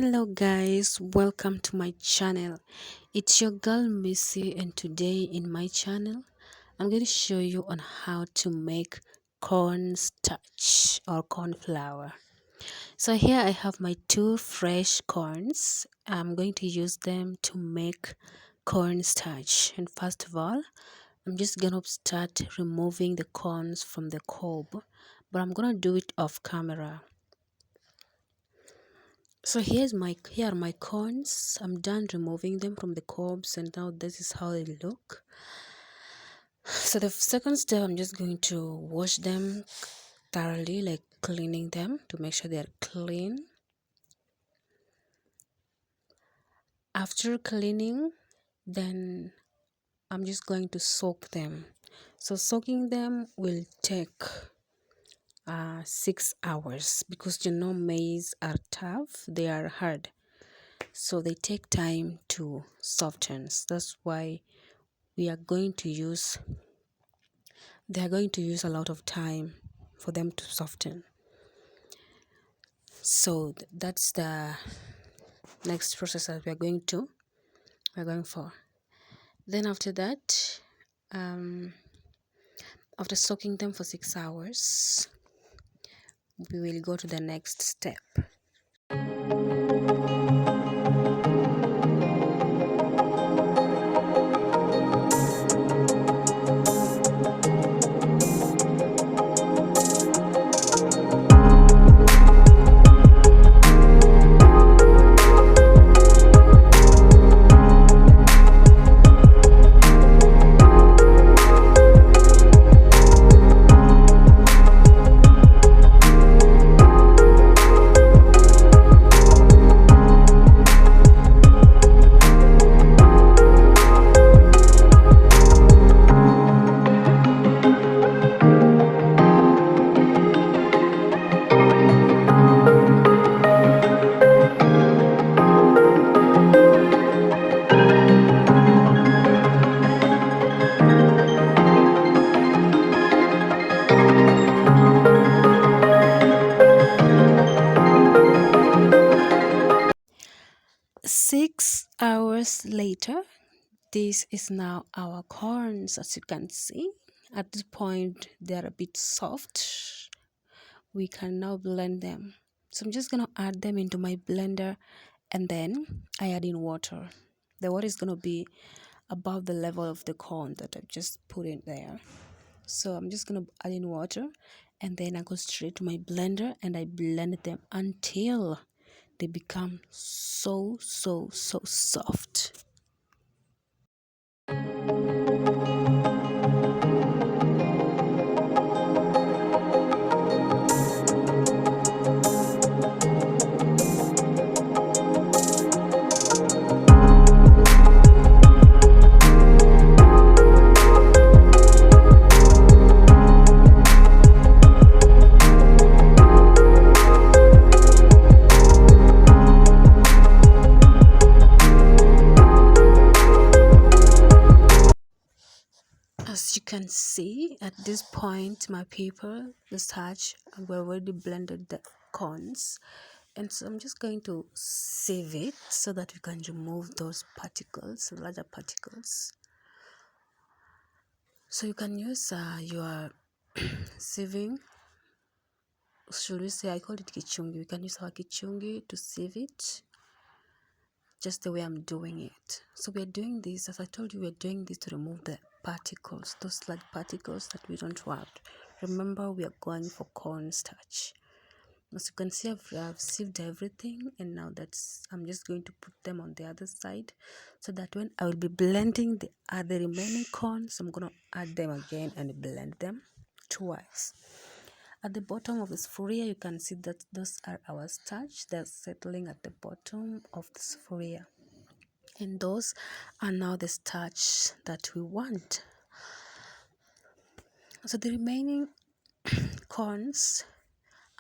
Hello guys, welcome to my channel. It's your girl Missy, and today in my channel I'm going to show you on how to make corn starch or corn flour. So here I have my two fresh corns. I'm going to use them to make corn starch. And first of all, I'm just gonna start removing the corns from the cob, but I'm gonna do it off camera. So here are my corns. I'm done removing them from the cobs, and now this is how they look. So the second step, I'm just going to wash them thoroughly, like cleaning them to make sure they are clean. After cleaning, then I'm just going to soak them. So soaking them will take 6 hours, because maize are tough, they are hard, so they take time to soften. That's why they are going to use a lot of time for them to soften. So that's the next process that we're going for. Then after that, after soaking them for 6 hours, we will go to the next step. 6 hours later, this is now our corns. As you can see, at this point they are a bit soft. We can now blend them. So I'm just gonna add them into my blender, and then I add in water. The water is gonna be above the level of the corn that I've just put in there. So I'm just gonna add in water, and then I go straight to my blender and I blend them until they become so soft. As you can see, at this point, my people, the starch, we already blended the corns, and so I'm just going to sieve it so that we can remove those particles, larger particles. So you can use your sieving, should we say, I call it kichungi. We can use our kichungi to sieve it, just the way I'm doing it. So we're doing this, as I told you, we're doing this to remove the particles, those large particles that we don't want. Remember, we are going for corn starch. As you can see, I've sieved everything, and now I'm just going to put them on the other side, so that when I will be blending the other remaining corns, I'm gonna add them again and blend them twice. At the bottom of the sphere, you can see that those are our starch. They're settling at the bottom of the sphere, and those are now the starch that we want. So the remaining corns,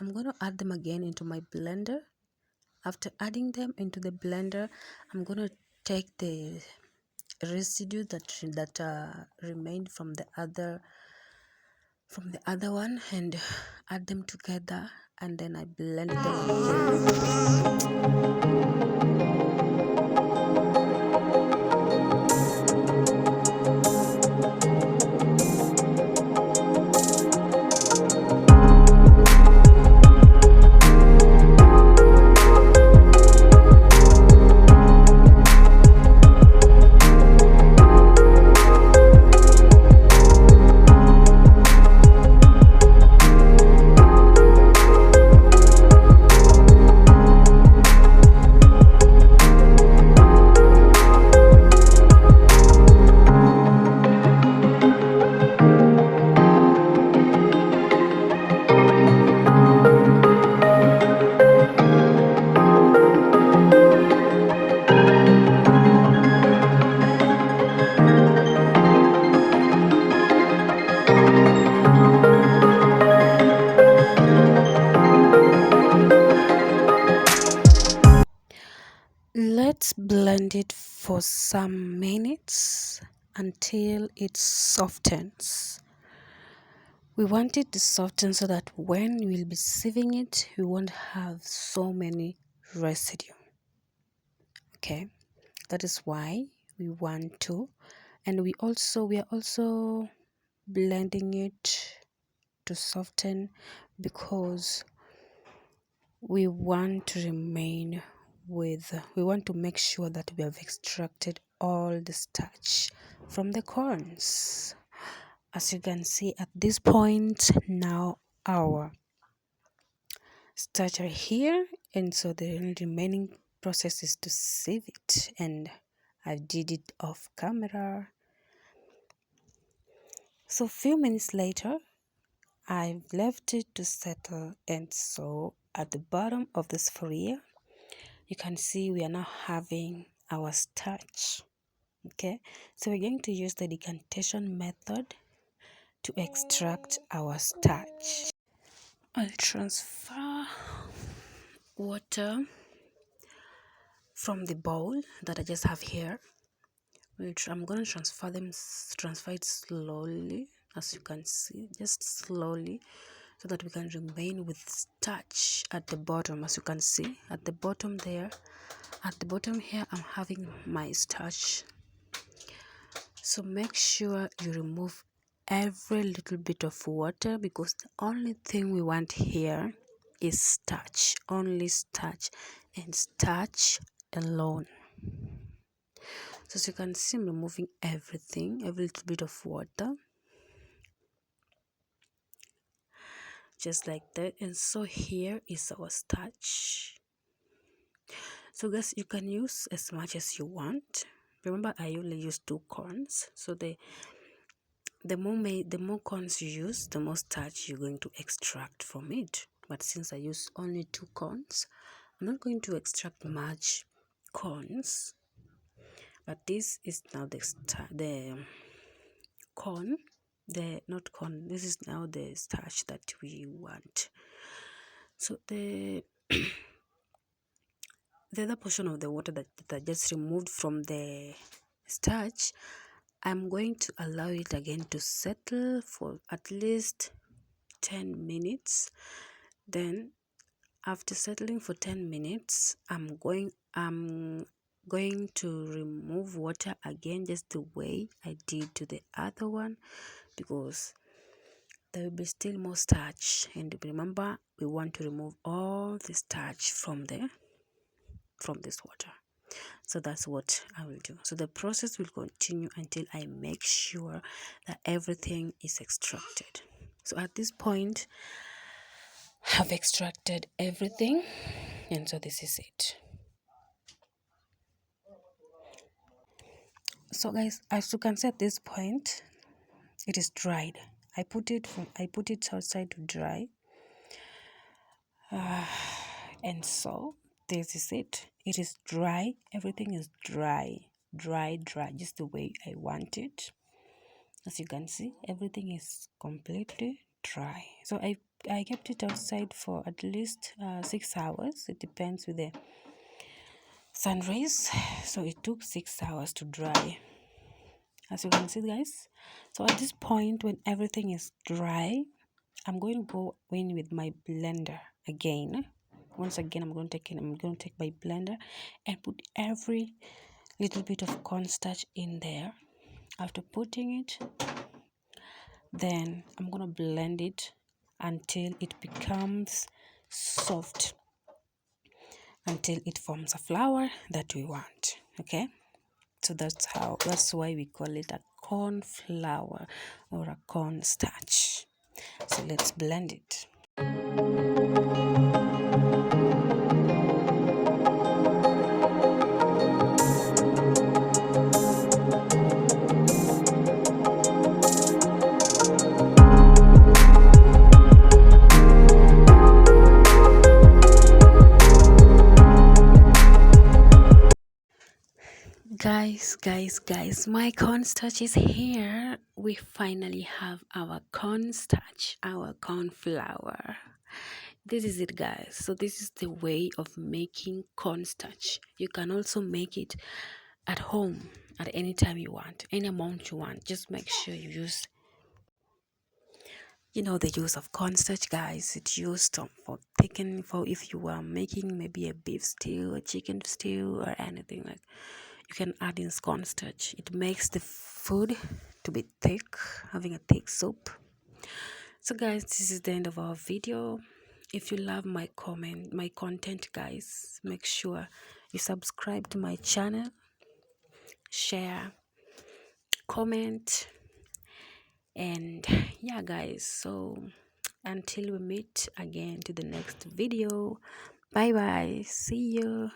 I'm going to add them again into my blender. After adding them into the blender, I'm going to take the residue that remained from the other one and add them together, and then I blend them again. let's blend it for some minutes until it softens. We want it to soften so that when we'll be sieving it, we won't have so many residue. Okay, that is why we want to, and we are also blending it to soften because we want to make sure that we have extracted all the starch from the corns. As you can see at this point, now our starch are here, and so the remaining process is to sieve it, and I did it off camera. So a few minutes later, I've left it to settle, and so at the bottom of the sphere you can see we are now having our starch. Okay, so we're going to use the decantation method to extract our starch. I'll transfer water from the bowl that I just have here. I'm going to transfer it slowly, as you can see, just slowly, so that we can remain with starch at the bottom. As you can see at the bottom there, at the bottom here, I'm having my starch. So make sure you remove every little bit of water, because the only thing we want here is starch, only starch, and starch alone. So as you can see, I'm removing everything, every little bit of water, just like that. And so here is our starch. So guys, you can use as much as you want. Remember, I only use 2 corns, so the more corns you use, the more starch you're going to extract from it. But since I use only 2 corns, I'm not going to extract much corns. But this is now the corn, not corn, this is now the starch that we want. So the other portion of the water that I just removed from the starch, I'm going to allow it again to settle for at least 10 minutes. Then after settling for 10 minutes, I'm going to remove water again, just the way I did to the other one, because there will be still more starch, and remember, we want to remove all the starch from this water. So that's what I will do. So the process will continue until I make sure that everything is extracted. So at this point, I've extracted everything, and so this is it. So guys, as you can see at this point, it is dried. I put it outside to dry, and so this is it. It is dry. Everything is dry, just the way I want it. As you can see, everything is completely dry. So I kept it outside for at least 6 hours. It depends with the sun rays. So it took 6 hours to dry, as you can see, guys. So at this point, when everything is dry, I'm going to go in with my blender again. Once again, I'm going to take my blender and put every little bit of cornstarch in there. After putting it, then I'm going to blend it until it becomes soft, until it forms a flour that we want. Okay, so that's why we call it a corn flour or a corn starch. So let's blend it. Guys, my cornstarch is here. We finally have our cornstarch, our corn flour. this is it, guys. So this is the way of making cornstarch. You can also make it at home at any time you want, any amount you want. Just make sure you use, the use of cornstarch, guys. It's used for thicken, for if you are making maybe a beef stew, a chicken stew, or anything, like you can add in cornstarch. It makes the food to be thick, having a thick soup. So guys, this is the end of our video. If you love my content, guys, make sure you subscribe to my channel, share, comment, and yeah, guys. So until we meet again to the next video, bye bye, see you.